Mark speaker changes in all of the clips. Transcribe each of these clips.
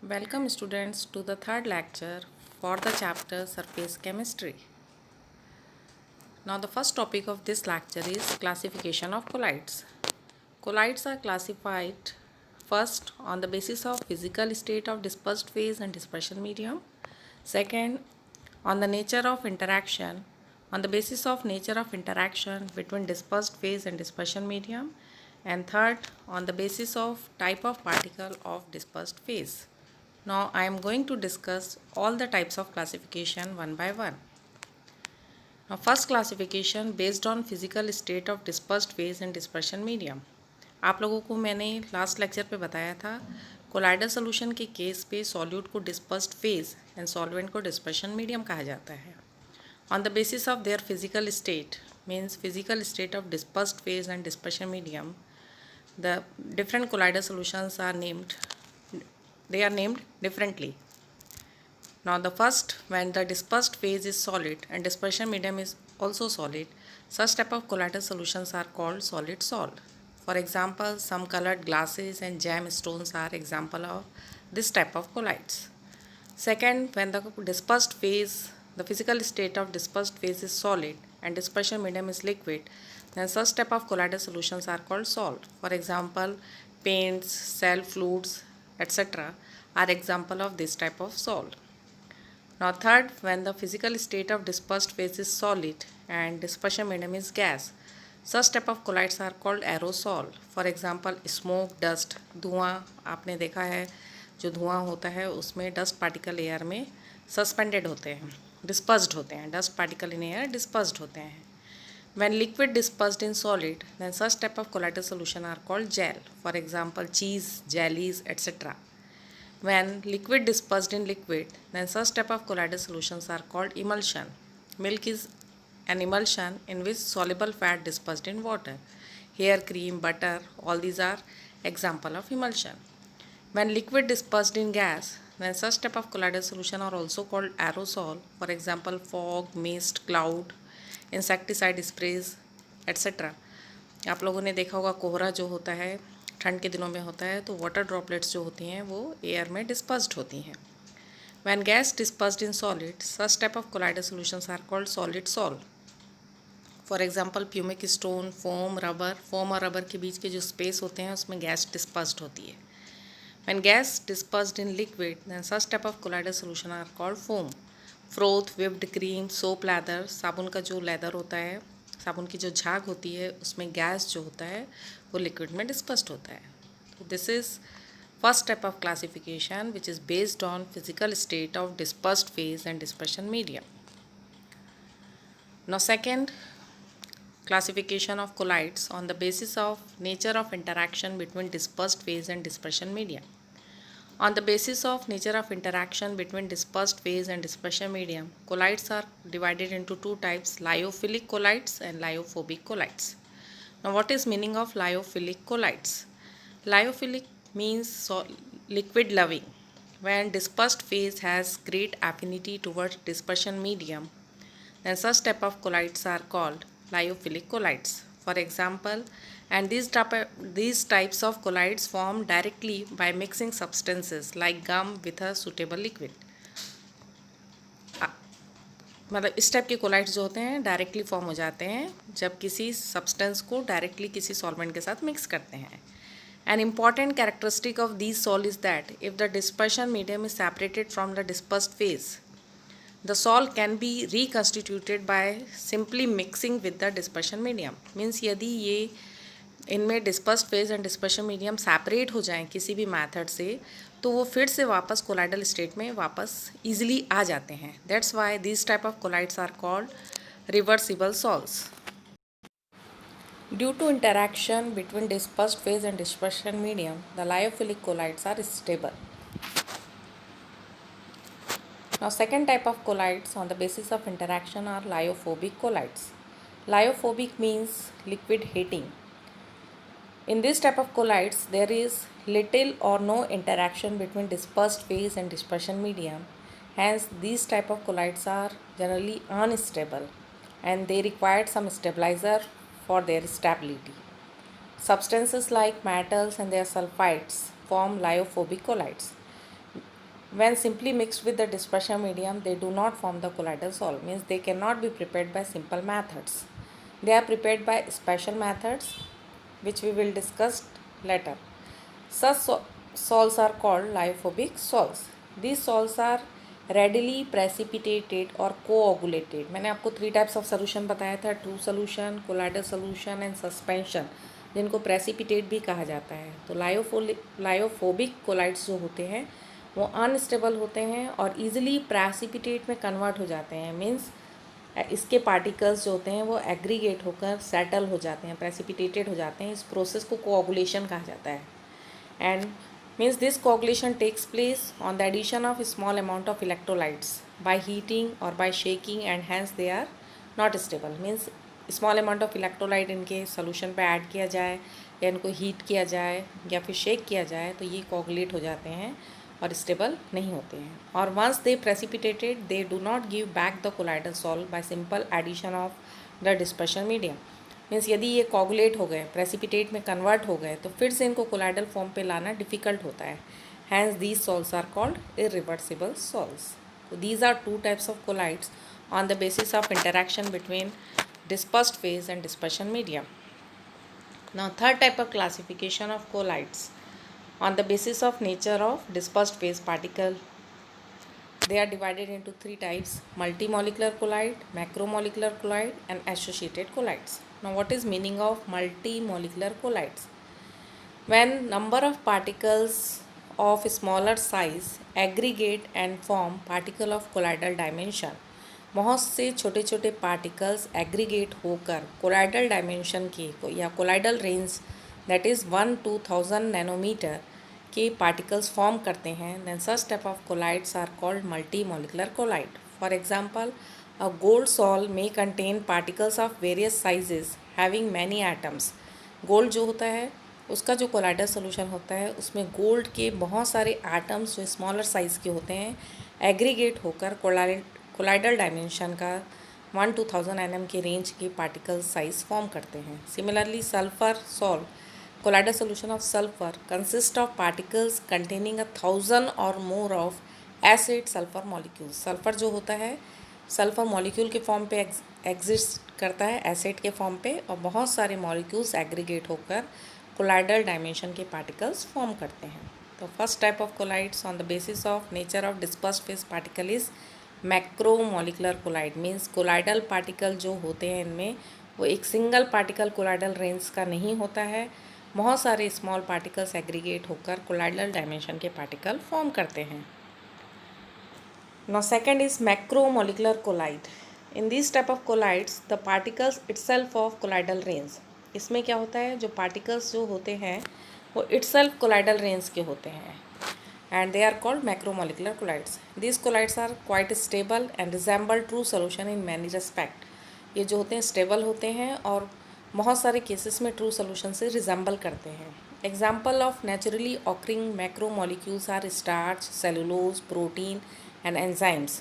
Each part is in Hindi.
Speaker 1: Welcome students to the third lecture for the chapter Surface Chemistry. Now the first topic of this lecture is classification of colloids. Colloids are classified first on the basis of physical state of dispersed phase and dispersion medium. Second, on the nature of interaction, on the basis of nature of interaction between dispersed phase and dispersion medium. And third, on the basis of type of particle of dispersed phase. Now I am going to discuss all the types of classification one by one. Now first classification based on physical state of dispersed phase and dispersion medium. आप लोगों को मैंने लास्ट लेक्चर पे बताया था कोलाइडल सोल्यूशन के केस पे सॉल्यूट को डिस्पर्स्ड फेज एंड सॉल्वेंट को डिस्पर्शन मीडियम कहा जाता है. On the basis of their physical state means physical state of dispersed phase and dispersion medium the different colloidal solutions are named differently. Now the first, when the dispersed phase is solid and dispersion medium is also solid, such type of colloidal solutions are called solid salt. For example, some colored glasses and gem stones are example of this type of colloids. Second, when the dispersed phase, the physical state of dispersed phase is solid and dispersion medium is liquid, then such type of colloidal solutions are called salt. For example, paints, cell fluids, etc. are example of this type of salt. Now third, when the physical state of dispersed phase is solid and dispersion medium is gas, such type of colloids are called aerosol. For example, smoke, dust, धुआं आपने देखा है जो धुआं होता है उसमें डस्ट पार्टिकल एयर में सस्पेंडेड होते हैं, डिस्पर्स्ड होते हैं, dust particle in air dispersed होते हैं. When liquid dispersed in solid, then such type of colloidal solution are called gel. For example, cheese, jellies, etc. When liquid dispersed in liquid, then such type of colloidal solutions are called emulsion. Milk is an emulsion in which soluble fat dispersed in water. Hair cream, butter, all these are example of emulsion. When liquid dispersed in gas, then such type of colloidal solution are also called aerosol. For example, fog, mist, cloud, insecticide sprays etcetera. आप लोगों ने देखा होगा कोहरा जो होता है ठंड के दिनों में होता है तो वाटर ड्रॉपलेट्स जो होती हैं वो एयर में डिस्पर्स्ड होती हैं. When gas dispersed in solid, such type of colloidal solutions are called solid salt. For example, pumice stone, foam और रबर के बीच के जो स्पेस होते हैं उसमें गैस डिस्पर्स्ड होती है. When gas dispersed in liquid, then such type of colloidal solution are called foam. Froth, whipped cream, soap lather, साबुन का जो लैदर होता है, साबुन की जो झाग होती है उसमें गैस जो होता है वो लिक्विड में डिस्पर्स्ड होता है. तो this is first type of classification which is based on physical state of dispersed phase and dispersion medium. Now second, classification of colloids on the basis of nature of interaction between dispersed phase and dispersion medium. On the basis of nature of interaction between dispersed phase and dispersion medium, colloids are divided into two types, lyophilic colloids and lyophobic colloids. Now what is meaning of lyophilic colloids? Lyophilic means liquid loving. When dispersed phase has great affinity towards dispersion medium, then such type of colloids are called lyophilic colloids. For example, and these types of colloids form directly by mixing substances like gum with a suitable liquid. मतलब इस टाइप के कोलाइड्स जो होते हैं डायरेक्टली फॉर्म हो जाते हैं जब किसी सब्सटेंस को डायरेक्टली किसी सॉल्वेंट के साथ मिक्स करते हैं. An important characteristic of these salt is that if the dispersion medium is separated from the dispersed phase, the salt can be reconstituted by simply mixing with the dispersion medium. Means यदि ये इनमें dispersed phase and dispersion medium separate हो जाएं किसी भी मेथड से तो वो फिर से वापस कोलाइडल स्टेट में वापस इजीली आ जाते हैं. That's why this type of colloids are called reversible salts. Due to interaction between dispersed phase and dispersion medium, the lyophilic colloids are stable. Now second type of colloids on the basis of interaction are lyophobic colloids. Lyophobic means liquid hating. In this type of colloids, there is little or no interaction between dispersed phase and dispersion medium. Hence, these type of colloids are generally unstable and they require some stabilizer for their stability. Substances like metals and their sulfides form lyophobic colloids. When simply mixed with the dispersion medium, they do not form the colloidal sol, means they cannot be prepared by simple methods. They are prepared by special methods, which we will discuss later. Such sols are called lyophobic sols. These sols are readily precipitated or coagulated. मैंने आपको 3 टाइप्स ऑफ सोल्यूशन बताया था, true solution, colloidal solution and suspension, जिनको प्रेसिपिटेट भी कहा जाता है. तो लायोफोबिक कोलाइड्स जो होते हैं वो अनस्टेबल होते हैं और ईजिली प्रेसिपिटेट में कन्वर्ट हो जाते हैं. मीन्स इसके पार्टिकल्स जो होते हैं वो एग्रीगेट होकर सेटल हो जाते हैं, प्रेसिपिटेटेड हो जाते हैं. इस प्रोसेस को कोआगुलेशन कहा जाता है. And means this coagulation takes place on the addition of small amount of electrolytes by heating और by shaking and hence they are not stable. Means small amount of electrolyte इनके सोल्यूशन पे ऐड किया जाए या इनको हीट किया जाए या फिर शेक किया जाए तो ये कोआगुलेट हो जाते हैं और स्टेबल नहीं होते हैं. और once they precipitated they do not give back the colloidal salt by simple addition of the dispersion medium. Means यदि ये कोगुलेट हो गए, प्रेसिपिटेट में कन्वर्ट हो गए तो फिर से इनको कोलाइडल फॉर्म पे लाना डिफ़िकल्ट होता है. Hence these salts are called irreversible salts. These are 2 types of colloids on the basis of interaction between dispersed phase and dispersion medium. Now third type of classification of colloids on the basis of nature of dispersed phase particle. They are divided into 3 types: multimolecular colloid, macromolecular colloid and associated colloids. Now what is meaning of multimolecular colloids? When number of particles of smaller size aggregate and form particle of colloidal dimension, बहुत से छोटे छोटे पार्टिकल्स एग्रीगेट होकर कोलाइडल डायमेंशन के या colloidal range that is 1 to 1000 nanometre के पार्टिकल्स फॉर्म करते हैं, then such type of colloids are called multi molecular colloid. For example, a gold sol may contain particles of various sizes having many atoms. Gold जो होता है उसका जो कोलाइडल सोल्यूशन होता है उसमें गोल्ड के बहुत सारे एटम्स जो स्मॉलर साइज़ के होते हैं एग्रीगेट होकर कोलाइडल डायमेंशन का 1 to 1000 nm के रेंज के पार्टिकल साइज फॉर्म करते हैं. Similarly sulphur salt, colloidal solution of sulphur consist of particles containing 1000 और more of acid sulphur molecules. Sulphur जो होता है सल्फर मॉलिक्यूल के फॉर्म पे एग्जिस्ट करता है, एसिड के फॉर्म पे, और बहुत सारे मॉलिक्यूल्स एग्रीगेट होकर कोलाइडल डायमेंशन के पार्टिकल्स फॉर्म करते हैं. तो first type of colloids on the basis of nature of dispersed phase particle is macromolecular colloid. Means colloidal particle जो होते हैं इनमें वो एक सिंगल पार्टिकल कोलाइडल रेंज का नहीं होता है, बहुत सारे स्मॉल पार्टिकल्स एग्रीगेट होकर कोलाइडल डायमेंशन के पार्टिकल फॉर्म करते हैं. Now second is macromolecular colloid. In this type of colloids the particles itself of colloidal range. इसमें क्या होता है, जो पार्टिकल्स जो होते हैं वो इटसेल्फ कोलाइडल रेंज के होते हैं and they are called macromolecular colloids. These colloids are quite stable and resemble true solution in many respect. ये जो होते हैं स्टेबल होते हैं और बहुत सारे केसेस में ट्रू सोल्यूशन से रिजेंबल करते हैं. Example of naturally occurring macromolecules are starch, cellulose, protein and enzymes.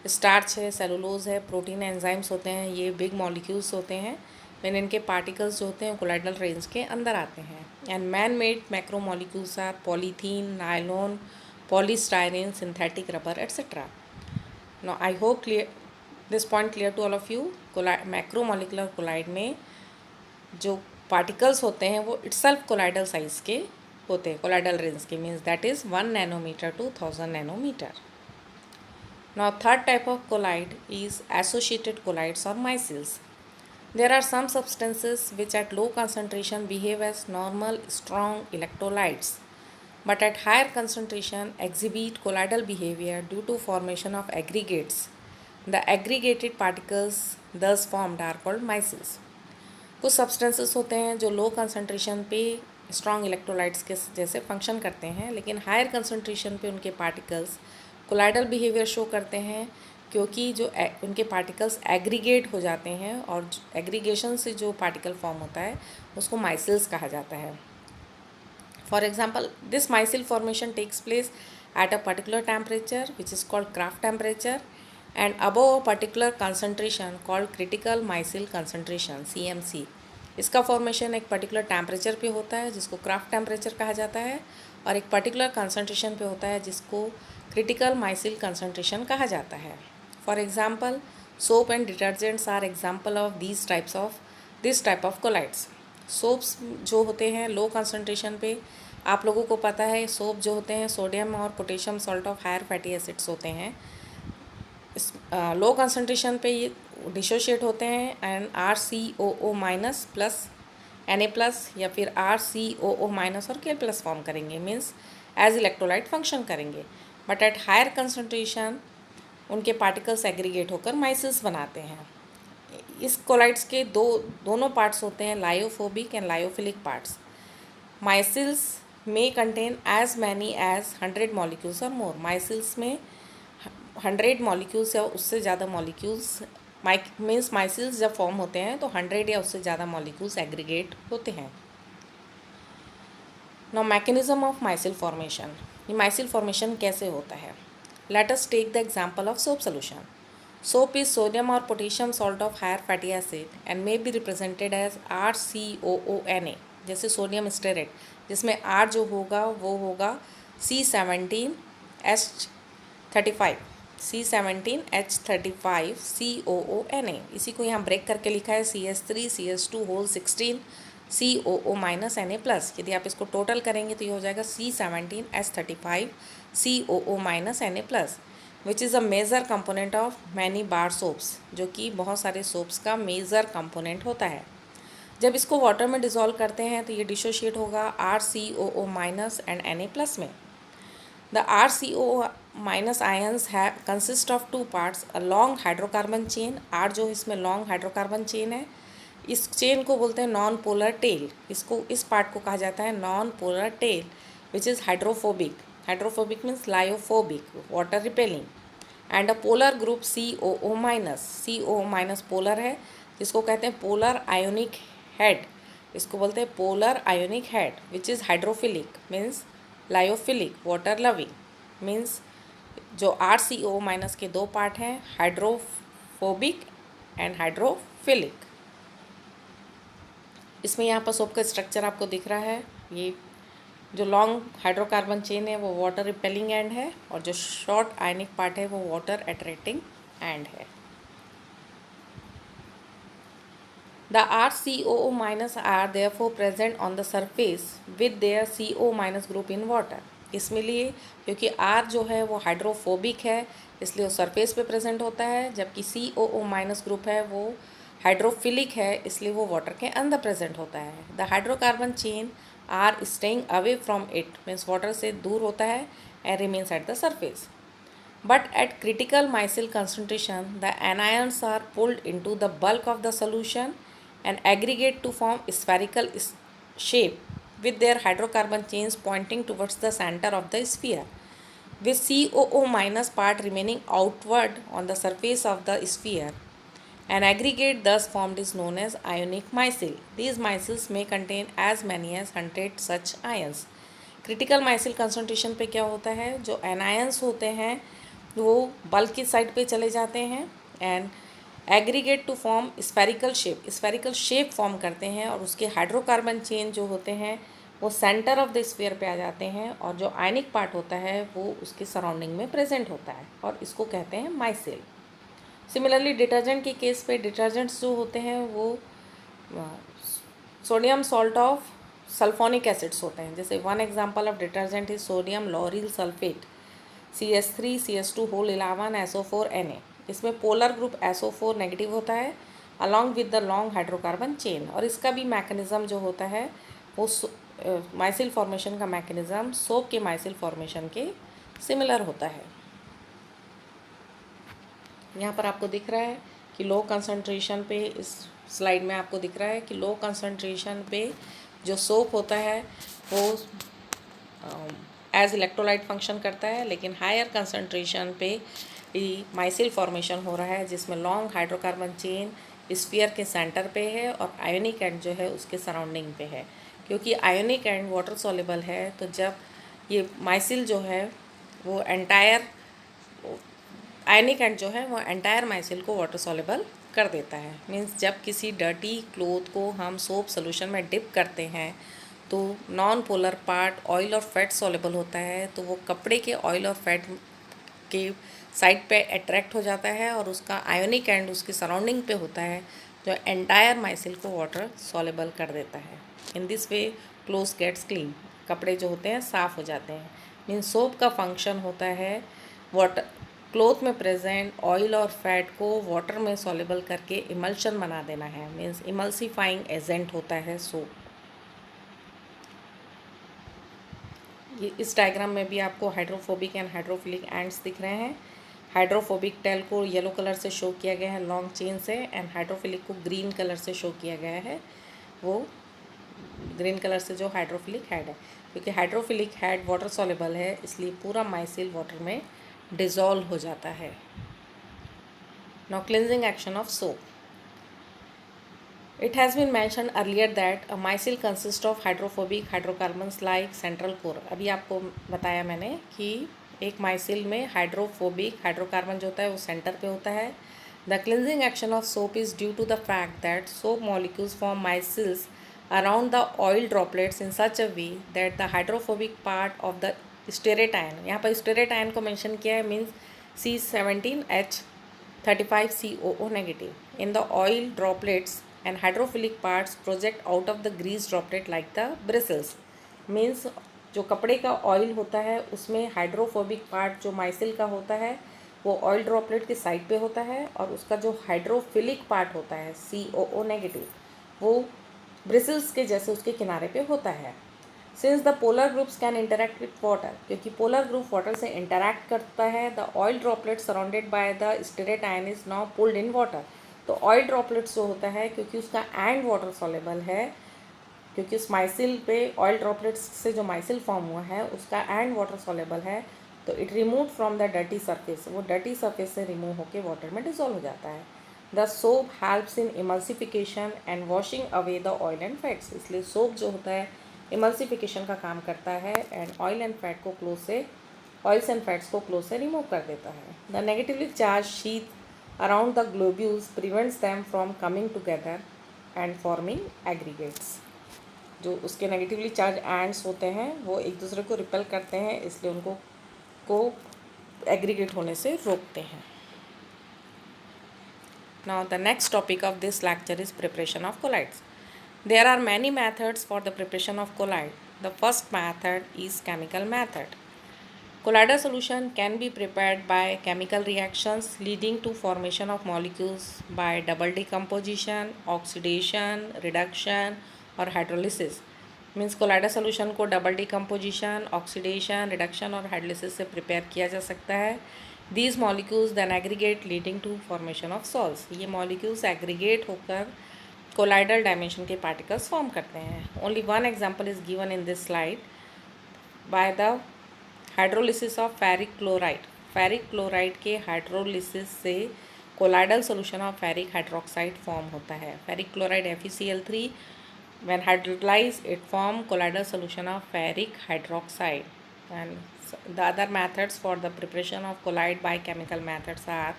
Speaker 1: Starch है, सेलुलोज है, प्रोटीन, एंजाइम्स होते हैं, ये बिग मॉलिक्यूल्स होते हैं. मैंने इनके पार्टिकल्स जो होते हैं कोलाइडल रेंज के अंदर आते हैं. And man made macromolecules are polythene, nylon, polystyrene, synthetic rubber etcetera. No I hope clear this point clear to all of you. Macromolecular colloid में जो पार्टिकल्स होते हैं वो इटसेल्फ कोलाइडल साइज के होते हैं, कोलाइडल रेंज के, means that is 1 nanometre to 1000 nanometre. Now third type of colloid is associated colloids और micelles. There are some substances which at low concentration behave as normal strong electrolytes, but at higher concentration exhibit colloidal behavior due to formation of aggregates. The aggregated particles thus formed are called micelles. कुछ substances होते हैं जो low concentration पे strong electrolytes के जैसे function करते हैं, लेकिन higher concentration पे उनके particles colloidal behavior show करते हैं क्योंकि जो उनके पार्टिकल्स एग्रीगेट हो जाते हैं और एग्रीगेशन से जो पार्टिकल फॉर्म होता है उसको माइसिल्स कहा जाता है. For example, this micelle formation takes place at a particular temperature which is called Krafft temperature and above a particular concentration called critical micelle concentration, CMC. इसका फॉर्मेशन एक पर्टिकुलर टेम्परेचर पे होता है जिसको क्राफ्ट टेम्परेचर कहा जाता है, और एक पर्टिकुलर कंसंट्रेशन पे होता है जिसको क्रिटिकल माइसिल कंसंट्रेशन कहा जाता है। For example soap and detergents are example of this type of colloids. Soaps जो होते हैं लो कंसंट्रेशन पे, आप लोगों को पता है सोप जो होते हैं सोडियम और potassium salt of higher fatty acids होते हैं। इस लो कंसंट्रेशन पे ये डिसोशिएट होते हैं and RCOO minus plus Na plus या फिर RCOO माइनस और K प्लस फॉर्म करेंगे, मीन्स एज इलेक्ट्रोलाइट फंक्शन करेंगे। बट एट हायर कंसंट्रेशन उनके पार्टिकल्स एग्रीगेट होकर माइसिल्स बनाते हैं। इस कोलाइड्स के दोनों पार्ट्स होते हैं lyophobic and lyophilic parts. Micelles में contain as many as 100 molecules और मोर। माइसिल्स में 100 मॉलिक्यूल्स या उससे ज़्यादा मॉलिक्यूल्स मीन्स माइसिल्स जब फॉर्म होते हैं तो 100 या उससे ज़्यादा मॉलिक्यूल्स एग्रीगेट होते हैं। Now mechanism of micelle formation, ये माइसिल फॉर्मेशन कैसे होता है? Let us take the example of soap solution. Soap is sodium और potassium salt of higher fatty acid and may be represented as RCOONA, जैसे सोडियम स्टेरेट, जिसमें R जो होगा वो होगा C17H35 इसी को यहाँ ब्रेक करके लिखा है CH3CH2 whole 16 COO minus Na plus. यदि आप इसको टोटल करेंगे तो ये हो जाएगा C17H35 COO minus Na plus, which is a major component of many bar soaps, जो कि बहुत सारे सोप्स का मेजर कंपोनेंट होता है। जब इसको वाटर में डिज़ोल्व करते हैं तो ये डिसोशिएट होगा RCOO minus and Na plus में। The RCOO minus ions consist of two parts, a long hydrocarbon chain. R जो इसमें लॉन्ग हाइड्रोकार्बन चेन है, इस चेन को बोलते हैं नॉन पोलर टेल। इस पार्ट को कहा जाता है non polar tail, which is hydrophobic. Hydrophobic means lyophobic, water repelling. And a polar group COO minus. COO minus polar है, जिसको कहते हैं पोलर आयोनिक हेड। इसको बोलते हैं polar ionic head, which is hydrophilic means lyophilic, water loving. Means जो RCOO माइनस के दो पार्ट हैं, हाइड्रोफोबिक एंड हाइड्रोफिलिक। इसमें यहाँ पर सोप का स्ट्रक्चर आपको दिख रहा है। ये जो लॉन्ग हाइड्रोकार्बन चेन है वो वाटर रिपेलिंग एंड है, और जो शॉर्ट आयनिक पार्ट है वो वाटर अट्रैक्टिंग एंड है। The RCOO minus are therefore present on the surface with their CO minus group in water। इसमें लिए क्योंकि R जो है वो हाइड्रोफोबिक है इसलिए वो सरफेस पे प्रेजेंट होता है, जबकि COO माइनस ग्रुप है वो हाइड्रोफिलिक है इसलिए वो वाटर के अंदर प्रेजेंट होता है। The hydrocarbon chain are staying away from it means water से दूर होता है and remains at the surface. But at critical micelle concentration, the anions are pulled into the bulk of the solution and aggregate to form spherical shape with their hydrocarbon chains pointing towards the center of the sphere, with COO minus part remaining outward on the surface of the sphere. An aggregate thus formed is known as ionic micelle. These micelles may contain as many as 100 such ions. Critical micelle concentration पे क्या होता है, जो एनायंस होते हैं वो बल्क की साइड पे चले जाते हैं and aggregate to form spherical shape form करते हैं, और उसके हाइड्रोकार्बन चेन जो होते हैं वो सेंटर ऑफ द स्फीयर पे आ जाते हैं, और जो आयनिक पार्ट होता है वो उसके सराउंडिंग में प्रेजेंट होता है, और इसको कहते हैं माइसेल। सिमिलरली डिटर्जेंट के केस पे डिटर्जेंट्स जो होते हैं वो sodium salt of sulphonic acids होते हैं। जैसे one example of detergent is sodium lauryl sulphate CH3CH2 whole 11 SO4Na। इसमें पोलर ग्रुप SO4 नेगेटिव होता है along with the long hydrocarbon chain, और इसका भी मैकेनिज़्म जो होता है वो माइसिल फॉर्मेशन का मैकेनिज़्म सोप के माइसिल फॉर्मेशन के सिमिलर होता है। यहाँ पर आपको दिख रहा है कि लो कंसंट्रेशन पे, इस स्लाइड में आपको दिख रहा है कि लो कंसंट्रेशन पे जो सोप होता है वो एज इलेक्ट्रोलाइट फंक्शन करता है, लेकिन हायर कंसंट्रेशन पे माइसिल फॉर्मेशन हो रहा है जिसमें लॉन्ग हाइड्रोकार्बन चेन स्फीयर के सेंटर पे है और आयोनिक एंड जो है उसके सराउंडिंग पे है। क्योंकि आयोनिक एंड वाटर सॉल्युबल है तो जब ये माइसिल जो है वो एंटायर आयनिक एंड जो है वो एंटायर माइसिल को वाटर सॉल्युबल कर देता है। मीन्स जब किसी डर्टी क्लोथ को हम सोप सोल्यूशन में डिप करते हैं तो नॉन पोलर पार्ट ऑयल और फैट सॉलेबल होता है, तो वो कपड़े के ऑयल और फैट के साइड पे अट्रैक्ट हो जाता है और उसका आयोनिक एंड उसकी सराउंडिंग पे होता है, जो एंटायर माइसिल को वाटर सॉलेबल कर देता है। In this way cloth gets clean, कपड़े जो होते हैं साफ़ हो जाते हैं। मीन्स सोप का फंक्शन होता है वाटर क्लोथ में प्रेजेंट ऑयल और फैट को वाटर में सॉलेबल करके इमल्शन बना देना है। मीन्स इमल्सीफाइंग एजेंट होता है सोप। ये इस डायग्राम में भी आपको हाइड्रोफोबिक एंड हाइड्रोफिलिक एंड्स दिख रहे हैं। हाइड्रोफोबिक टेल को येलो कलर से शो किया गया है लॉन्ग चेन से, एंड हाइड्रोफिलिक को ग्रीन कलर से शो किया गया है, वो ग्रीन कलर से जो हाइड्रोफिलिक हेड है। क्योंकि हाइड्रोफिलिक हेड वाटर सॉलेबल है, इसलिए पूरा माइसिल वाटर में डिज़ोल्व हो जाता है। Now cleansing action of soap. It has been mentioned earlier that a micelle consists of hydrophobic hydrocarbons like central core। अभी आपको बताया मैंने कि एक माइसिल में हाइड्रोफोबिक हाइड्रोकार्बन जो होता है वो सेंटर पे होता है। The cleansing action of soap is due to the fact that soap molecules form micelles around the oil droplets in such a way that the hydrophobic part of the stearate ion, यहाँ पर स्टेरेटाइन को मेंशन किया है, means C17H35COO negative in the oil droplets and hydrophilic parts project out of the grease droplet like the bristles। means जो कपड़े का ऑयल होता है उसमें हाइड्रोफोबिक पार्ट जो माइसिल का होता है वो ऑयल ड्रॉपलेट के साइड पे होता है, और उसका जो हाइड्रोफिलिक पार्ट होता है COO नेगेटिव वो ब्रिसल्स के जैसे उसके किनारे पे होता है। Since the polar groups can interact with water, क्योंकि पोलर ग्रुप वाटर से इंटरैक्ट करता है, the oil droplet surrounded by the stearate ion is now pulled in water. तो ऑयल ड्रॉपलेट्स जो होता है क्योंकि उसका एंड वाटर सॉलेबल है, क्योंकि उस माइसिल पे ऑयल ड्रॉपलेट्स से जो माइसिल फॉर्म हुआ है उसका एंड वाटर सॉलेबल है, तो it remove from the dirty surface, वो डर्टी सरफेस से रिमूव होकर वाटर में डिजोल्व हो जाता है। The soap helps in emulsification and washing away the oil and fats, इसलिए सोप जो होता है इमल्सिफिकेशन का काम करता है एंड ऑयल एंड फैट को क्लोज से ऑयल्स एंड फैट्स को क्लोज से रिमूव कर देता है। The negatively charge sheath around the globules prevents them from coming together and forming aggregates। जो उसके नेगेटिवली चार्ज एंड्स होते हैं वो एक दूसरे को रिपेल करते हैं, इसलिए उनको एग्रीगेट होने से रोकते हैं। Now the next topic of this lecture is preparation of colloids। There are many methods for the preparation of colloid। The first method is chemical method। Colloidal solution can be prepared by chemical reactions leading to formation of molecules by double decomposition, oxidation, reduction और hydrolysis। मीन्स colloidal solution को double decomposition, oxidation, reduction और hydrolysis से prepare किया जा सकता है। These molecules then aggregate leading to formation of salts। ये molecules aggregate होकर colloidal dimension के particles form करते हैं। Only one example is given in this slide by the hydrolysis of ferric chloride. Ferric chloride के हाइड्रोलिसिस से colloidal solution of ferric hydroxide form होता है। Ferric chloride FeCl3 when hydrolyse it form colloidal solution of ferric hydroxide. And the other methods for the preparation of colloid by chemical methods are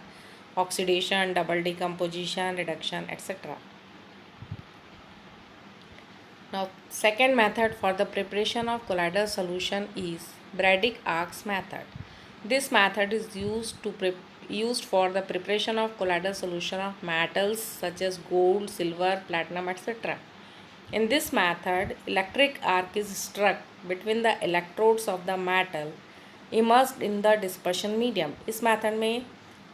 Speaker 1: oxidation, double decomposition, reduction etcetera. Now second method for the preparation of colloidal solution is Bragg-Arcs method। This method is used for the preparation of colloidal solution of metals such as gold, silver, platinum, etc. In this method, electric arc is struck between the electrodes of the metal immersed in the dispersion medium। इस मेथड में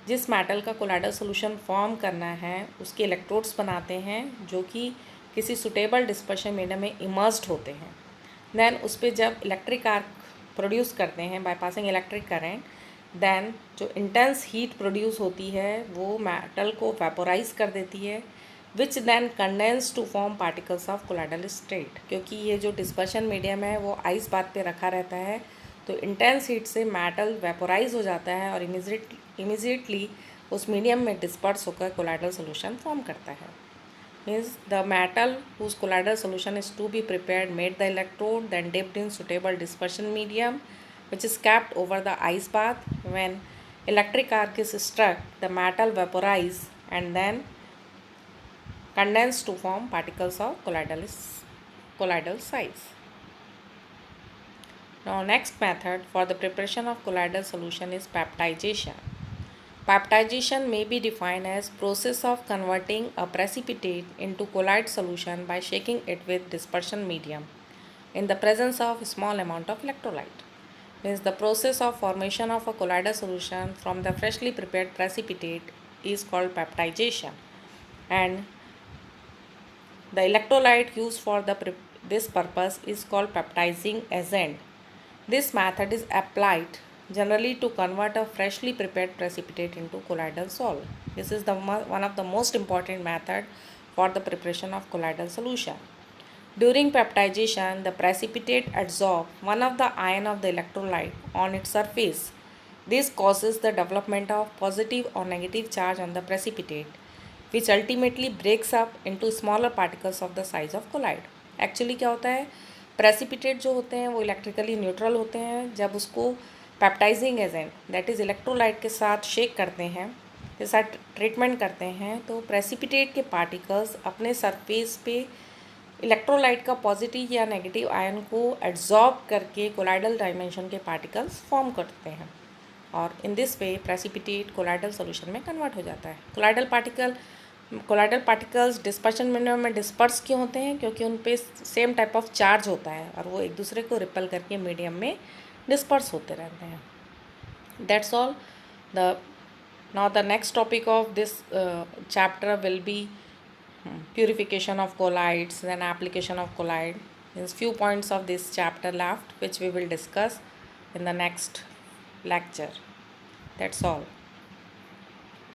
Speaker 1: जिस मेटल का कोलाइडल सोल्यूशन फॉर्म करना है उसके इलेक्ट्रोड्स बनाते हैं जो कि किसी सुटेबल डिस्पर्शन मीडियम में इमर्स्ड होते हैं। देन उस पर जब इलेक्ट्रिक आर्क प्रोड्यूस करते हैं by passing electric current, then जो इंटेंस हीट प्रोड्यूस होती है वो मेटल को वेपोराइज कर देती है, which then condense to form particles of colloidal state. क्योंकि ये जो डिस्पर्शन मीडियम है वो आइस बात पे रखा रहता है, तो इंटेंस हीट से मेटल वेपोराइज हो जाता है और इमीजिएटली उस मीडियम में डिस्पर्स होकर कोलाइडल सोल्यूशन फॉर्म करता है। Means the metal whose colloidal solution is to be prepared made the electrode, then dipped in suitable dispersion medium which is kept over the ice bath. When electric arc is struck, the metal vaporize and then condense to form particles of colloidal size। Now next method for the preparation of colloidal solution is baptization. Baptization may be defined as process of converting a precipitate into colloid solution by shaking it with dispersion medium in the presence of small amount of electrolyte. Means the process of formation of a colloidal solution from the freshly prepared precipitate is called baptization, and the electrolyte used for this purpose is called baptizing agent. This method is applied generally to convert a freshly prepared precipitate into colloidal salt. This is one of the most important method for the preparation of colloidal solution. During baptization, the precipitate absorbs one of the ion of the electrolyte on its surface. This causes the development of positive or negative charge on the precipitate, which ultimately breaks up into smaller particles of the size of colloid. Actually क्या होता है, प्रेसिपिटेट जो होते हैं वो इलेक्ट्रिकली न्यूट्रल होते हैं. जब उसको peptising agent that is electrolyte के साथ शेक करते हैं, के साथ ट्रीटमेंट करते हैं, तो प्रेसिपिटेट के पार्टिकल्स अपने सरफेस पे इलेक्ट्रोलाइट का पॉजिटिव या नेगेटिव आयन को एब्जॉर्ब करके कोलाइडल डायमेंशन के पार्टिकल्स फॉर्म करते हैं, और इन this way precipitate colloidal solution में कन्वर्ट हो जाता है. कोलाइडल पार्टिकल्स डिस्पर्शन मीडियम में डिस्पर्स क्यों होते हैं? क्योंकि उन पे सेम टाइप ऑफ चार्ज होता है और वो एक दूसरे को रिपेल करके मीडियम में डिस्पर्स होते रहते हैं. That's all. Now the next topic of this chapter will be purification of colloids and application of colloid. There's few points of this chapter left which we will discuss in the next lecture. That's all.